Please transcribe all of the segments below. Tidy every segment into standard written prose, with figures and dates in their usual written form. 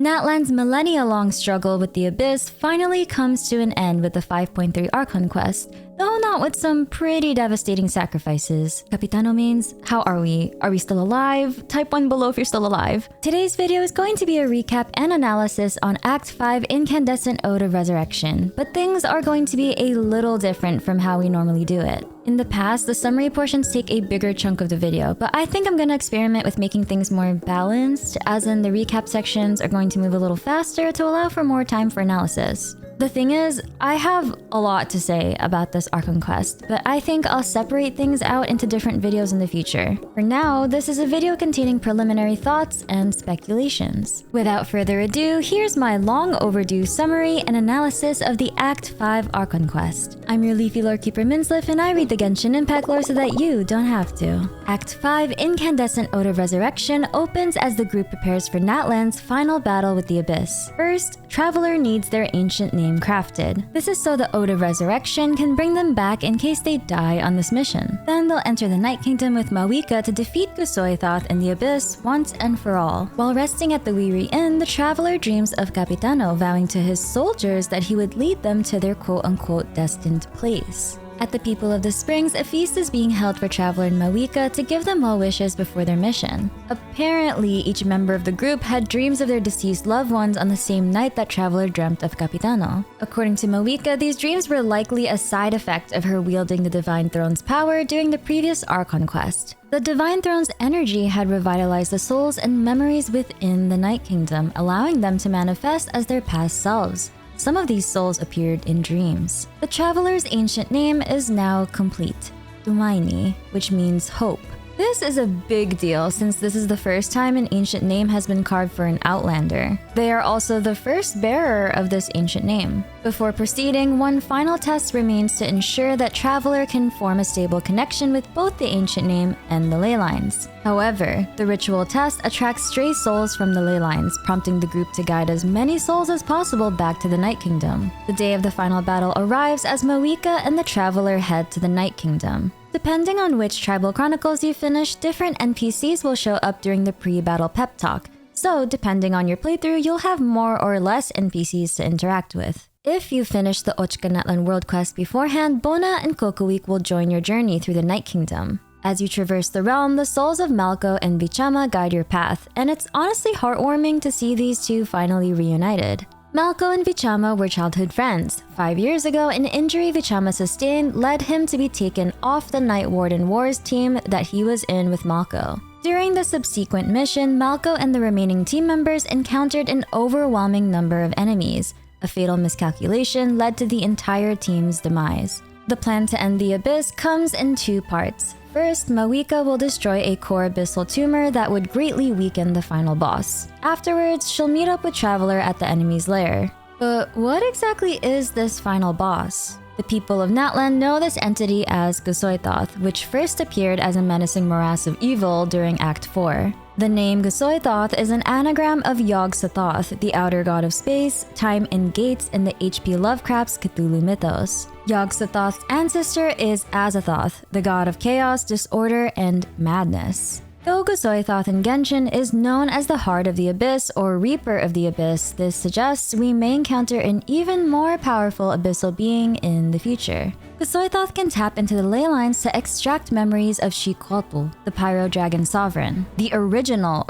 NATLAN's millennia-long struggle with the Abyss finally comes to an end with the 5.3 Archon quest, though not with some pretty devastating sacrifices. Capitano means, how are we? Are we still alive? Type 1 below if you're still alive. Today's video is going to be a recap and analysis on Act 5 Incandescent Ode of Resurrection, but things are going to be a little different from how we normally do it. In the past, the summary portions take a bigger chunk of the video, but I think I'm gonna experiment with making things more balanced, as in the recap sections are going to move a little faster to allow for more time for analysis. The thing is, I have a lot to say about this Archon quest, but I think I'll separate things out into different videos in the future. For now, this is a video containing preliminary thoughts and speculations. Without further ado, here's my long overdue summary and analysis of the Act 5 Archon quest. I'm your leafy lore keeper Minsleif, and I read the Genshin Impact lore so that you don't have to. Act 5 Incandescent Ode of Resurrection opens as the group prepares for NATLAN's final battle with the Abyss. First, Traveler needs their ancient name crafted. This is so the Ode of Resurrection can bring them back in case they die on this mission. Then they'll enter the Night Kingdom with Mavuika to defeat Gusoithoth and the Abyss once and for all. While resting at the Weary Inn, the Traveler dreams of Capitano vowing to his soldiers that he would lead them to their quote-unquote destined place. At the People of the Springs, a feast is being held for Traveler and Mavuika to give them well wishes before their mission. Apparently, each member of the group had dreams of their deceased loved ones on the same night that Traveler dreamt of Capitano. According to Mavuika, these dreams were likely a side effect of her wielding the Divine Throne's power during the previous Archon quest. The Divine Throne's energy had revitalized the souls and memories within the Night Kingdom, allowing them to manifest as their past selves. Some of these souls appeared in dreams. The Traveler's ancient name is now complete, Tumaini, which means hope. This is a big deal since this is the first time an ancient name has been carved for an Outlander. They are also the first bearer of this ancient name. Before proceeding, one final test remains to ensure that Traveler can form a stable connection with both the ancient name and the ley lines. However, the ritual test attracts stray souls from the ley lines, prompting the group to guide as many souls as possible back to the Night Kingdom. The day of the final battle arrives as Mavuika and the Traveler head to the Night Kingdom. Depending on which tribal chronicles you finish, different NPCs will show up during the pre-battle pep talk, so depending on your playthrough, you'll have more or less NPCs to interact with. If you finish the Ochka NATLAN world quest beforehand, Bona and Kokoweek will join your journey through the Night Kingdom. As you traverse the realm, the souls of Malco and Vichama guide your path, and it's honestly heartwarming to see these two finally reunited. Malco and Vichama were childhood friends. 5 years ago, an injury Vichama sustained led him to be taken off the Night Warden Wars team that he was in with Malco. During the subsequent mission, Malco and the remaining team members encountered an overwhelming number of enemies. A fatal miscalculation led to the entire team's demise. The plan to end the Abyss comes in two parts. First, Mavuika will destroy a core abyssal tumor that would greatly weaken the final boss. Afterwards, she'll meet up with Traveler at the enemy's lair. But what exactly is this final boss? The people of NATLAN know this entity as Gusoithoth, which first appeared as a menacing morass of evil during Act 4. The name Gusoithoth is an anagram of Yog-Sothoth, the outer god of space, time, and gates in the H.P. Lovecraft's Cthulhu mythos. Yog-Sothoth's ancestor is Azathoth, the god of chaos, disorder, and madness. Though Gusoithoth in Genshin is known as the Heart of the Abyss or Reaper of the Abyss, this suggests we may encounter an even more powerful abyssal being in the future. Gusoithoth can tap into the ley lines to extract memories of Xicoatl, the Pyro Dragon Sovereign, the original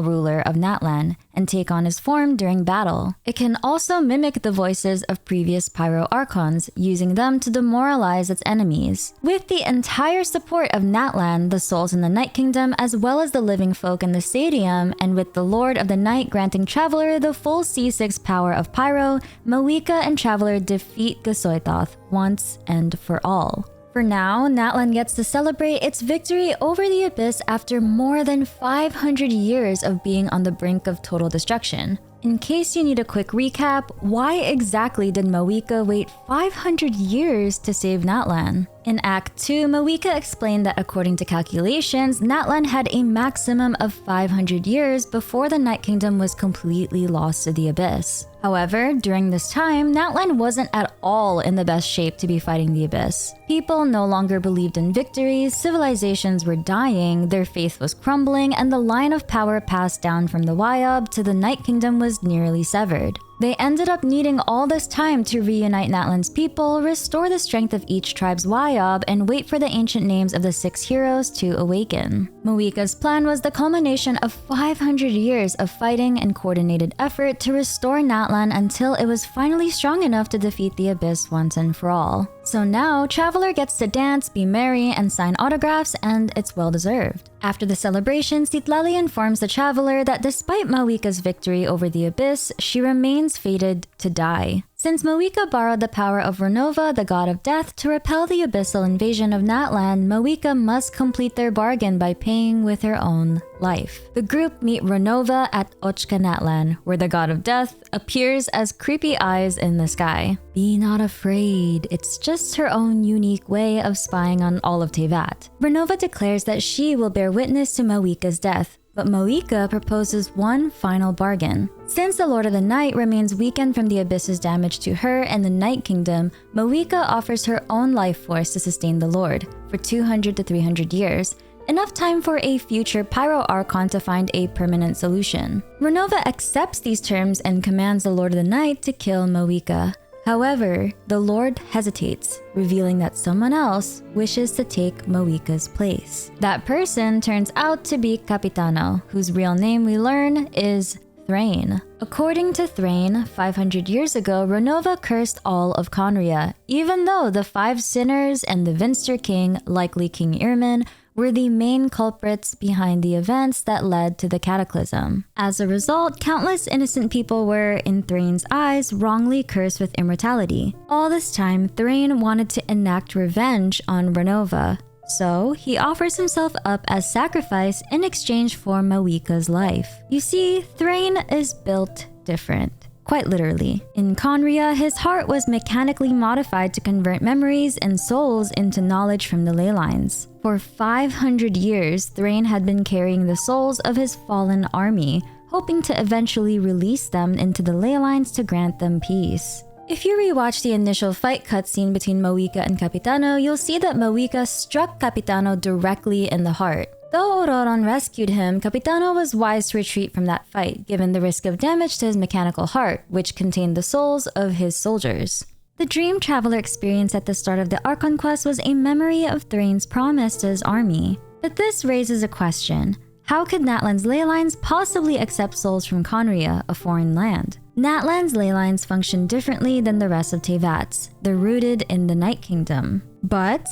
ruler of NATLAN, and take on his form during battle. It can also mimic the voices of previous Pyro Archons, using them to demoralize its enemies. With the entire support of NATLAN, the souls in the Night Kingdom, as well as the living folk in the stadium, and with the Lord of the Night granting Traveler the full C6 power of Pyro, Mavuika and Traveler defeat Gusoithoth once and for all. For now, NATLAN gets to celebrate its victory over the Abyss after more than 500 years of being on the brink of total destruction. In case you need a quick recap, why exactly did Mavuika wait 500 years to save NATLAN? In Act 2, Mavuika explained that according to calculations, NATLAN had a maximum of 500 years before the Night Kingdom was completely lost to the Abyss. However, during this time, NATLAN wasn't at all in the best shape to be fighting the Abyss. People no longer believed in victory, civilizations were dying, their faith was crumbling, and the line of power passed down from the Wyob to the Night Kingdom was was nearly severed. They ended up needing all this time to reunite NATLAN's people, restore the strength of each tribe's Wyob, and wait for the ancient names of the 6 heroes to awaken. Mavuika's plan was the culmination of 500 years of fighting and coordinated effort to restore NATLAN until it was finally strong enough to defeat the Abyss once and for all. So now, Traveler gets to dance, be merry, and sign autographs, and it's well deserved. After the celebration, Citlali informs the Traveler that despite Mavuika's victory over the Abyss, she remains fated to die. Since Mavuika borrowed the power of Ronova, the god of death, to repel the abyssal invasion of NATLAN, Mavuika must complete their bargain by paying with her own life. The group meet Ronova at Ochka NATLAN, where the god of death appears as creepy eyes in the sky. Be not afraid, it's just her own unique way of spying on all of Teyvat. Ronova declares that she will bear witness to Mavuika's death, but Mavuika proposes one final bargain. Since the Lord of the Night remains weakened from the Abyss's damage to her and the Night Kingdom, Mavuika offers her own life force to sustain the Lord for 200 to 300 years, enough time for a future Pyro Archon to find a permanent solution. Ronova accepts these terms and commands the Lord of the Night to kill Mavuika. However, the Lord hesitates, revealing that someone else wishes to take Mavuika's place. That person turns out to be Capitano, whose real name we learn is Thrain. According to Thrain, 500 years ago, Ronova cursed all of Conria, even though the 5 sinners and the Vinster King, likely King Irmin, were the main culprits behind the events that led to the cataclysm. As a result, countless innocent people were, in Thrain's eyes, wrongly cursed with immortality. All this time, Thrain wanted to enact revenge on Ronova, so he offers himself up as sacrifice in exchange for Mavuika's life. You see, Thrain is built different. Quite literally. In Conria, his heart was mechanically modified to convert memories and souls into knowledge from the ley lines. For 500 years, Thrain had been carrying the souls of his fallen army, hoping to eventually release them into the ley lines to grant them peace. If you rewatch the initial fight cutscene between Mavuika and Capitano, you'll see that Mavuika struck Capitano directly in the heart. Though Auroron rescued him, Capitano was wise to retreat from that fight, given the risk of damage to his mechanical heart, which contained the souls of his soldiers. The Dream Traveler experience at the start of the Archon quest was a memory of Thrain's promise to his army. But this raises a question. How could NATLAN's ley lines possibly accept souls from Conria, a foreign land? NATLAN's ley lines function differently than the rest of Teyvat's. They're rooted in the Night Kingdom. But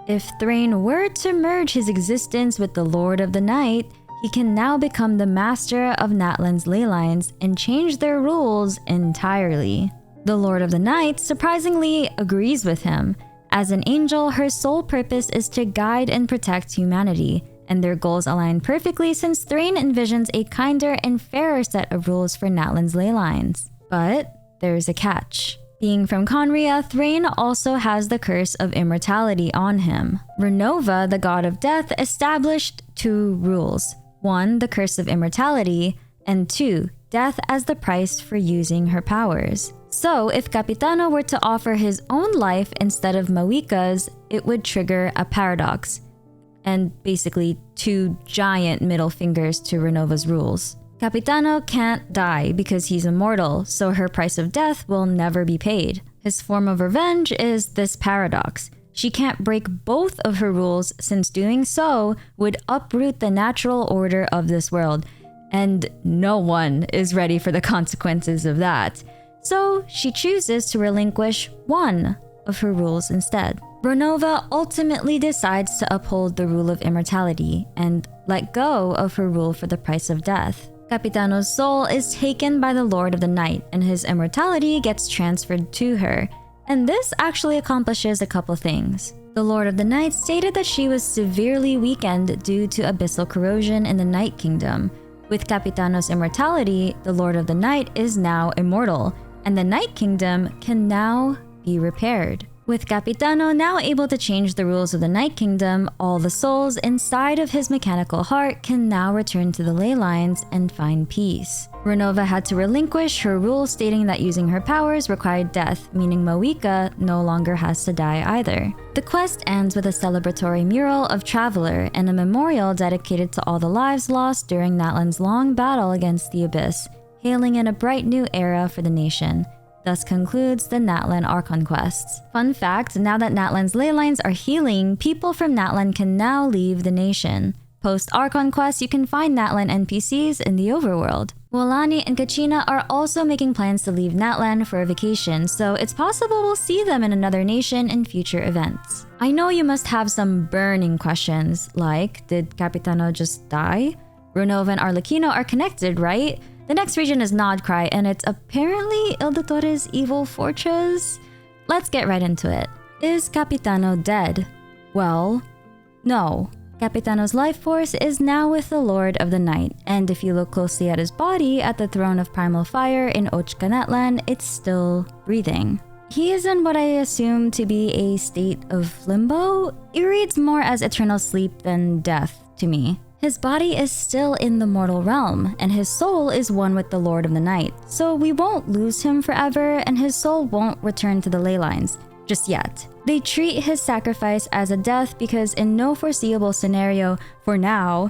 if Thrain were to merge his existence with the Lord of the Night, he can now become the master of NATLAN's ley lines and change their rules entirely. The Lord of the Night surprisingly agrees with him. As an angel, her sole purpose is to guide and protect humanity, and their goals align perfectly since Thrain envisions a kinder and fairer set of rules for NATLAN's ley lines. But there's a catch. Being from Conria, Thrain also has the curse of immortality on him. Ronova, the god of death, established 2 rules. 1, the curse of immortality, and 2, death as the price for using her powers. So if Capitano were to offer his own life instead of Mavuika's, it would trigger a paradox, and basically 2 giant middle fingers to Renova's rules. Capitano can't die because he's immortal, so her price of death will never be paid. His form of revenge is this paradox. She can't break both of her rules since doing so would uproot the natural order of this world, and no one is ready for the consequences of that. So she chooses to relinquish one of her rules instead. Ronova ultimately decides to uphold the rule of immortality and let go of her rule for the price of death. Capitano's soul is taken by the Lord of the Night, and his immortality gets transferred to her. And this actually accomplishes a couple things. The Lord of the Night stated that she was severely weakened due to abyssal corrosion in the Night Kingdom. With Capitano's immortality, the Lord of the Night is now immortal, and the Night Kingdom can now be repaired. With Capitano now able to change the rules of the Night Kingdom, all the souls inside of his mechanical heart can now return to the ley lines and find peace. Ronova had to relinquish her rule stating that using her powers required death, meaning Mavuika no longer has to die either. The quest ends with a celebratory mural of Traveler and a memorial dedicated to all the lives lost during NATLAN's long battle against the Abyss. hailing in a bright new era for the nation. Thus concludes the NATLAN Archon quests. Fun fact, now that NATLAN's ley lines are healing, people from NATLAN can now leave the nation. Post Archon quests, you can find NATLAN NPCs in the overworld. Wolani and Kachina are also making plans to leave NATLAN for a vacation, so it's possible we'll see them in another nation in future events. I know you must have some burning questions, like, did Capitano just die? Ronova and Arlecchino are connected, right? The next region is Nod-Krai, and it's apparently Il Dottore's evil fortress? Let's get right into it. Is Capitano dead? Well, no. Capitano's life force is now with the Lord of the Night, and if you look closely at his body at the Throne of Primal Fire in Ochkanatlan, it's still breathing. He is in what I assume to be a state of limbo. It reads more as eternal sleep than death to me. His body is still in the mortal realm, and his soul is one with the Lord of the Night, so we won't lose him forever, and his soul won't return to the ley lines. Just yet. They treat his sacrifice as a death because in no foreseeable scenario, for now,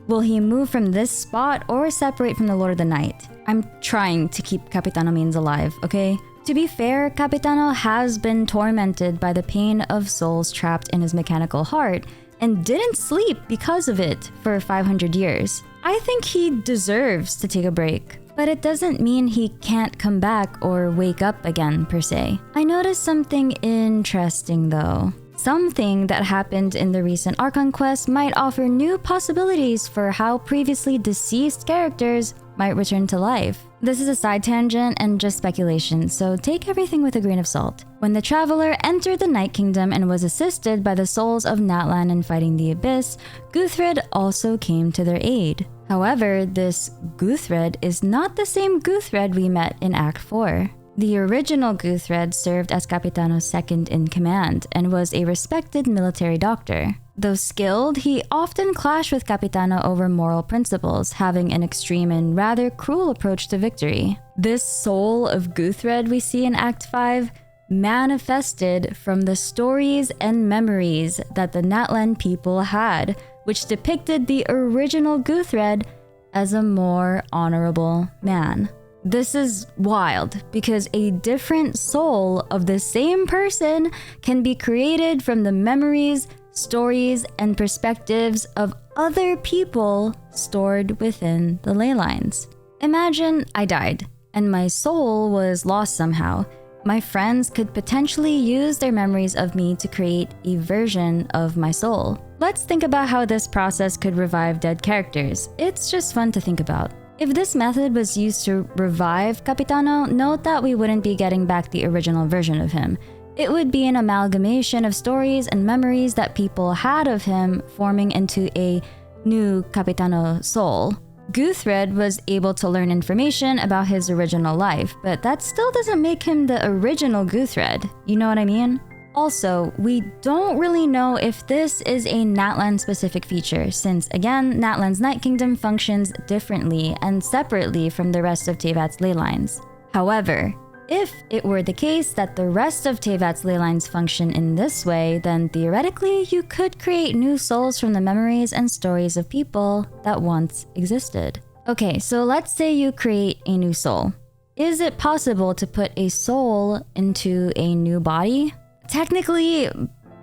will he move from this spot or separate from the Lord of the Night. I'm trying to keep Capitano Means alive, okay? To be fair, Capitano has been tormented by the pain of souls trapped in his mechanical heart and didn't sleep because of it for 500 years. I think he deserves to take a break. But it doesn't mean he can't come back or wake up again, per se. I noticed something interesting though. Something that happened in the recent Archon quest might offer new possibilities for how previously deceased characters might return to life. This is a side tangent and just speculation, so take everything with a grain of salt. When the Traveler entered the Night Kingdom and was assisted by the souls of NATLAN in fighting the Abyss, Guthred also came to their aid. However, this Guthred is not the same Guthred we met in Act 4. The original Guthred served as Capitano's second-in-command and was a respected military doctor. Though skilled, he often clashed with Capitano over moral principles, having an extreme and rather cruel approach to victory. This soul of Guthred we see in Act 5 manifested from the stories and memories that the NATLAN people had, which depicted the original Guthred as a more honorable man. This is wild because a different soul of the same person can be created from the memories, stories, and perspectives of other people stored within the ley lines. Imagine I died and my soul was lost somehow. My friends could potentially use their memories of me to create a version of my soul. Let's think about how this process could revive dead characters. It's just fun to think about. If this method was used to revive Capitano, note that we wouldn't be getting back the original version of him. It would be an amalgamation of stories and memories that people had of him forming into a new Capitano soul. Guthred was able to learn information about his original life, but that still doesn't make him the original Guthred. You know what I mean? Also, we don't really know if this is a NATLAN-specific feature, since again, NATLAN's Night Kingdom functions differently and separately from the rest of Teyvat's ley lines. However, if it were the case that the rest of Teyvat's ley lines function in this way, then theoretically, you could create new souls from the memories and stories of people that once existed. Okay, so let's say you create a new soul. Is it possible to put a soul into a new body? Technically,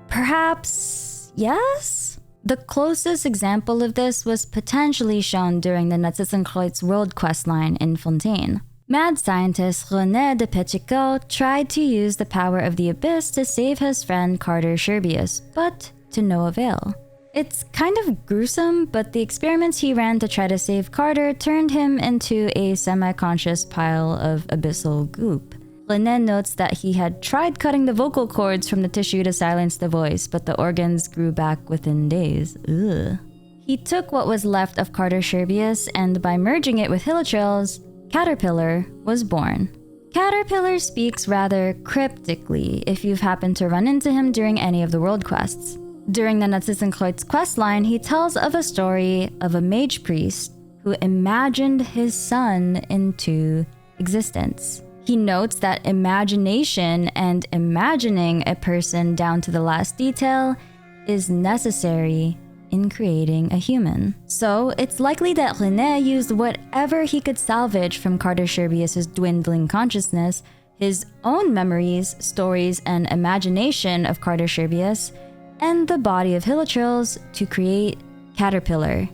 perhaps yes? The closest example of this was potentially shown during the Notzistenkreuz world questline in Fontaine. Mad scientist René de Petchicot tried to use the power of the Abyss to save his friend Carter Sherbius, but to no avail. It's kind of gruesome, but the experiments he ran to try to save Carter turned him into a semi-conscious pile of abyssal goop. René notes that he had tried cutting the vocal cords from the tissue to silence the voice, but the organs grew back within days. Ugh. He took what was left of Carter Sherbius, and by merging it with Hilichurl's, Caterpillar was born. Caterpillar speaks rather cryptically if you've happened to run into him during any of the world quests. During the Notzistenkreuz questline, he tells of a story of a mage priest who imagined his son into existence. He notes that imagination and imagining a person down to the last detail is necessary in creating a human. So it's likely that René used whatever he could salvage from Carter Sherbius's dwindling consciousness, his own memories, stories, and imagination of Carter Sherbius, and the body of Hilichurls to create Caterpillar.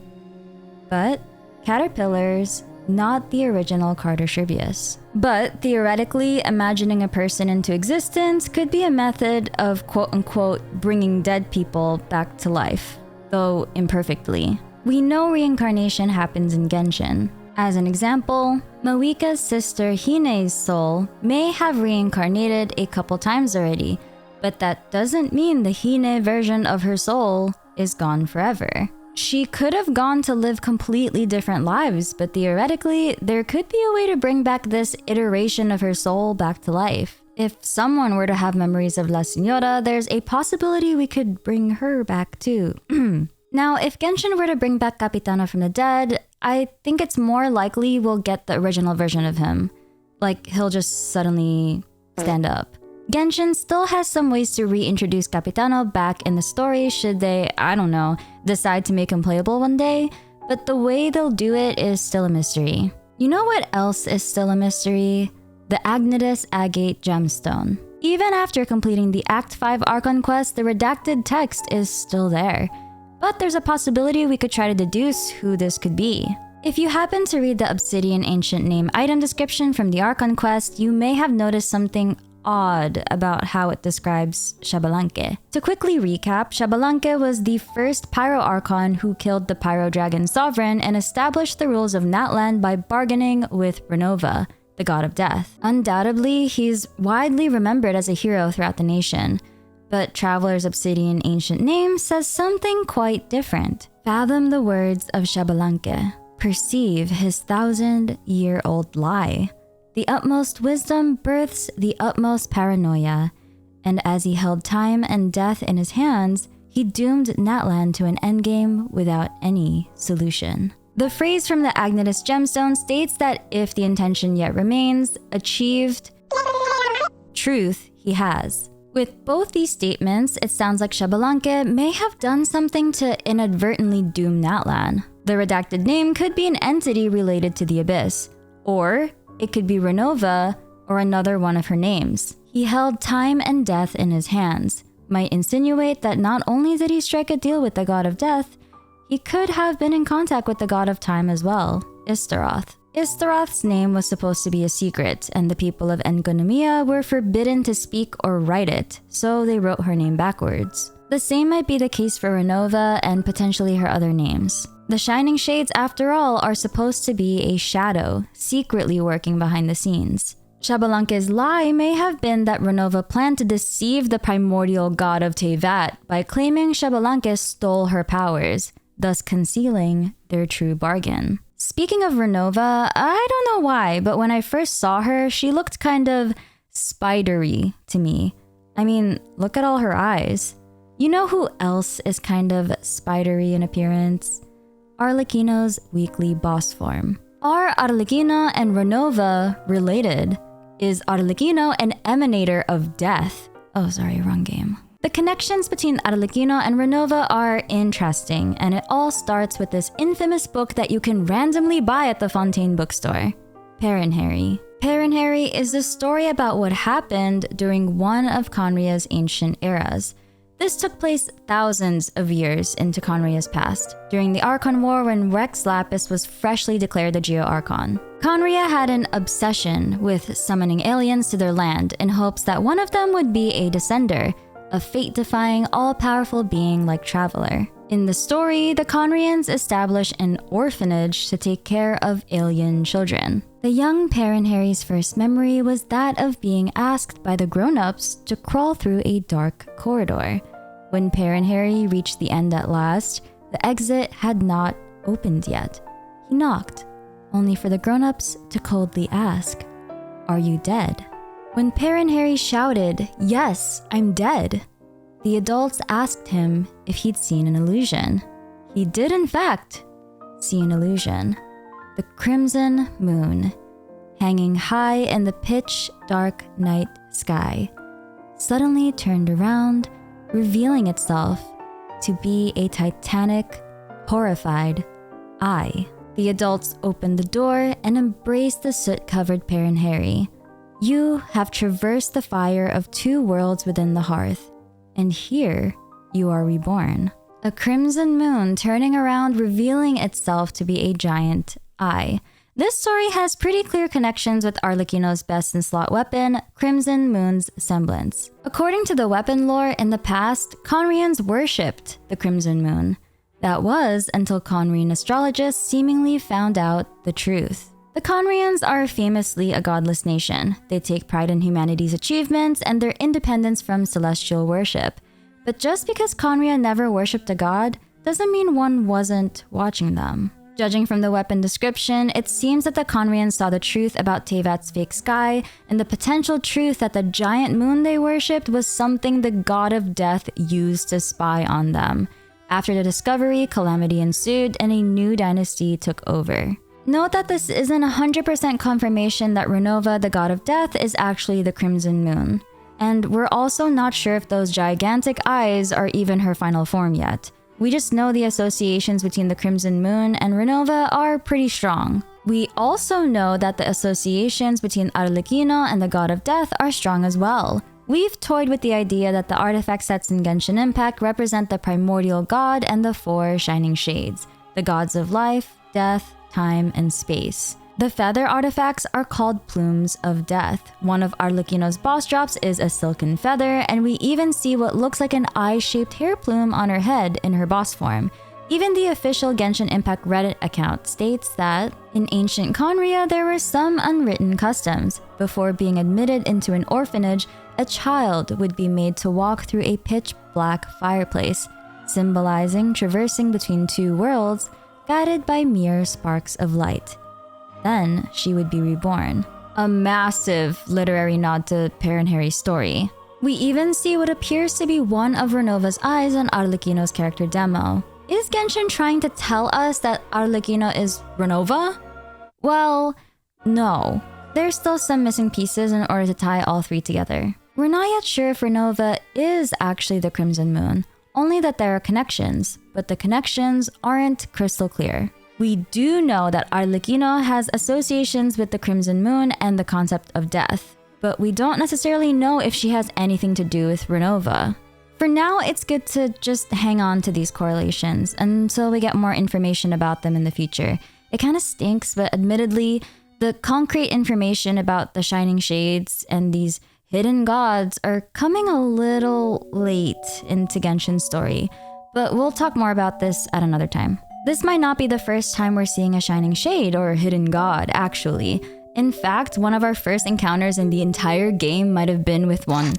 But Caterpillar's not the original Carter Sherbius. But theoretically, imagining a person into existence could be a method of quote-unquote bringing dead people back to life, though imperfectly. We know reincarnation happens in Genshin. As an example, Mavuika's sister Hine's soul may have reincarnated a couple times already, but that doesn't mean the Hine version of her soul is gone forever. She could have gone to live completely different lives, but theoretically, there could be a way to bring back this iteration of her soul back to life. If someone were to have memories of La Señora, there's a possibility we could bring her back too. Now, if Genshin were to bring back Capitano from the dead, I think it's more likely we'll get the original version of him. Like, he'll just suddenly stand up. Genshin still has some ways to reintroduce Capitano back in the story should they, I don't know, decide to make him playable one day, but the way they'll do it is still a mystery. You know what else is still a mystery? The Agnidus Agate Gemstone. Even after completing the Act 5 Archon quest, the redacted text is still there. But there's a possibility we could try to deduce who this could be. If you happen to read the Obsidian Ancient Name item description from the Archon quest, you may have noticed something odd about how it describes Xbalanque. To quickly recap, Xbalanque was the first Pyro Archon who killed the Pyro Dragon Sovereign and established the rules of NATLAN by bargaining with Ronova, the god of death. Undoubtedly, he's widely remembered as a hero throughout the nation, but Traveler's Obsidian Ancient Name says something quite different. Fathom the words of Xbalanque. Perceive his 1,000-year-old lie. The utmost wisdom births the utmost paranoia, and as he held time and death in his hands, he doomed NATLAN to an endgame without any solution. The phrase from the Agnidus Gemstone states that if the intention yet remains, achieved truth he has. With both these statements, it sounds like Xbalanque may have done something to inadvertently doom NATLAN. The redacted name could be an entity related to the Abyss, or it could be Ronova or another one of her names. He held time and death in his hands, might insinuate that not only did he strike a deal with the god of death, he could have been in contact with the god of time as well, Istaroth. Istaroth's name was supposed to be a secret, and the people of Engonomia were forbidden to speak or write it, so they wrote her name backwards. The same might be the case for Ronova and potentially her other names. The Shining Shades, after all, are supposed to be a shadow, secretly working behind the scenes. Xbalanque's lie may have been that Ronova planned to deceive the primordial god of Teyvat by claiming Xbalanque stole her powers, thus concealing their true bargain. Speaking of Ronova, I don't know why, but when I first saw her, she looked kind of spidery to me. I mean, look at all her eyes. You know who else is kind of spidery in appearance? Arlecchino's weekly boss form. Are Arlecchino and Ronova related? Is Arlecchino an emanator of death? Oh, sorry, wrong game. The connections between Arlecchino and Ronova are interesting, and it all starts with this infamous book that you can randomly buy at the Fontaine bookstore, Parenherry. Parenherry is the story about what happened during one of Khaenri'ah's ancient eras. This took place thousands of years into Khaenri'ah's past, during the Archon War when Rex Lapis was freshly declared the Geo-Archon. Khaenri'ah had an obsession with summoning aliens to their land in hopes that one of them would be a descender, a fate-defying, all-powerful being like Traveler. In the story, the Khaenri'ahns establish an orphanage to take care of alien children. The young Parenherry's first memory was that of being asked by the grown-ups to crawl through a dark corridor. When Parenherry reached the end at last, the exit had not opened yet. He knocked, only for the grown-ups to coldly ask, "Are you dead?" When Parenherry shouted, "Yes, I'm dead," the adults asked him if he'd seen an illusion. He did, in fact, see an illusion. The crimson moon, hanging high in the pitch-dark night sky, suddenly turned around, revealing itself to be a titanic, horrified eye. The adults open the door and embrace the soot-covered Perrin Harry. You have traversed the fire of 2 worlds within the hearth, and here you are reborn. A crimson moon turning around, revealing itself to be a giant eye. This story has pretty clear connections with Arlecchino's best-in-slot weapon, Crimson Moon's Semblance. According to the weapon lore, in the past, Conrians worshipped the Crimson Moon. That was until Conrian astrologists seemingly found out the truth. The Conrians are famously a godless nation. They take pride in humanity's achievements and their independence from celestial worship. But just because Conria never worshipped a god, doesn't mean one wasn't watching them. Judging from the weapon description, it seems that the Conrians saw the truth about Teyvat's fake sky and the potential truth that the giant moon they worshipped was something the god of death used to spy on them. After the discovery, calamity ensued and a new dynasty took over. Note that this isn't 100% confirmation that Ronova, the god of death, is actually the Crimson Moon. And we're also not sure if those gigantic eyes are even her final form yet. We just know the associations between the Crimson Moon and Ronova are pretty strong. We also know that the associations between Arlecchino and the God of Death are strong as well. We've toyed with the idea that the artifact sets in Genshin Impact represent the primordial god and the 4 shining shades, the gods of life, death, time, and space. The feather artifacts are called Plumes of Death. One of Arlecchino's boss drops is a silken feather, and we even see what looks like an eye-shaped hair plume on her head in her boss form. Even the official Genshin Impact Reddit account states that, in ancient Conria, there were some unwritten customs. Before being admitted into an orphanage, a child would be made to walk through a pitch-black fireplace, symbolizing traversing between 2 worlds, guided by mere sparks of light. Then she would be reborn. A massive literary nod to Perrin Harry's story. We even see what appears to be one of Ronova's eyes on Arlecchino's character demo. Is Genshin trying to tell us that Arlecchino is Ronova? Well, no. There's still some missing pieces in order to tie all 3 together. We're not yet sure if Ronova is actually the Crimson Moon, only that there are connections, but the connections aren't crystal clear. We do know that Arlecchino has associations with the Crimson Moon and the concept of death, but we don't necessarily know if she has anything to do with Ronova. For now, it's good to just hang on to these correlations until we get more information about them in the future. It kind of stinks, but admittedly, the concrete information about the Shining Shades and these hidden gods are coming a little late into Genshin's story, but we'll talk more about this at another time. This might not be the first time we're seeing a Shining Shade or hidden god, actually. In fact, one of our first encounters in the entire game might have been with one.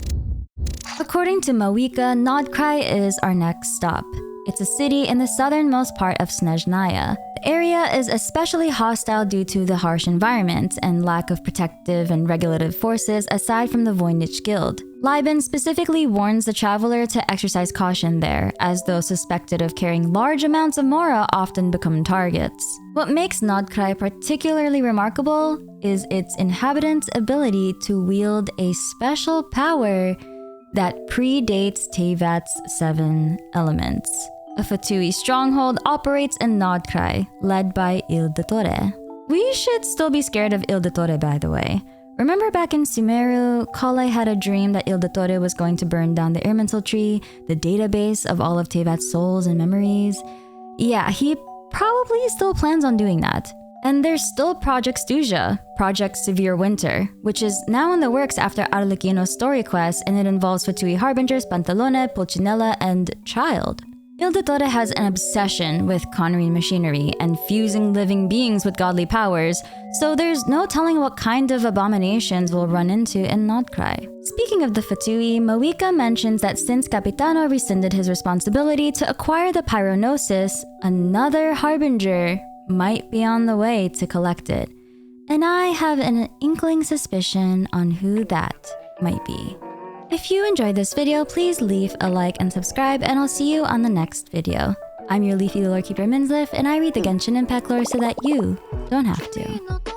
According to Mavuika, Nod-Krai is our next stop. It's a city in the southernmost part of Snezhnaya. The area is especially hostile due to the harsh environment and lack of protective and regulative forces aside from the Voynich Guild. Liban specifically warns the traveler to exercise caution there, as those suspected of carrying large amounts of Mora often become targets. What makes Nod-Krai particularly remarkable is its inhabitants' ability to wield a special power that predates Teyvat's 7 elements. A Fatui stronghold operates in Nod-Krai, led by Ildatore. We should still be scared of Ildatore, by the way. Remember back in Sumeru, Kale had a dream that Ildatore was going to burn down the Irminsul tree, the database of all of Teyvat's souls and memories? Yeah, he probably still plans on doing that. And there's still Project Stuja, Project Severe Winter, which is now in the works after Arlecchino's story quest, and it involves Fatui Harbingers, Pantalone, Pulcinella, and Child. Ildatore has an obsession with Conrian machinery and fusing living beings with godly powers, so there's no telling what kind of abominations we'll run into in Nod-Krai. Speaking of the Fatui, Mavuika mentions that since Capitano rescinded his responsibility to acquire the Pyronosis, another Harbinger might be on the way to collect it. And I have an inkling suspicion on who that might be. If you enjoyed this video, please leave a like and subscribe, and I'll see you on the next video. I'm your leafy lore keeper Minsleif, and I read the Genshin Impact lore so that you don't have to.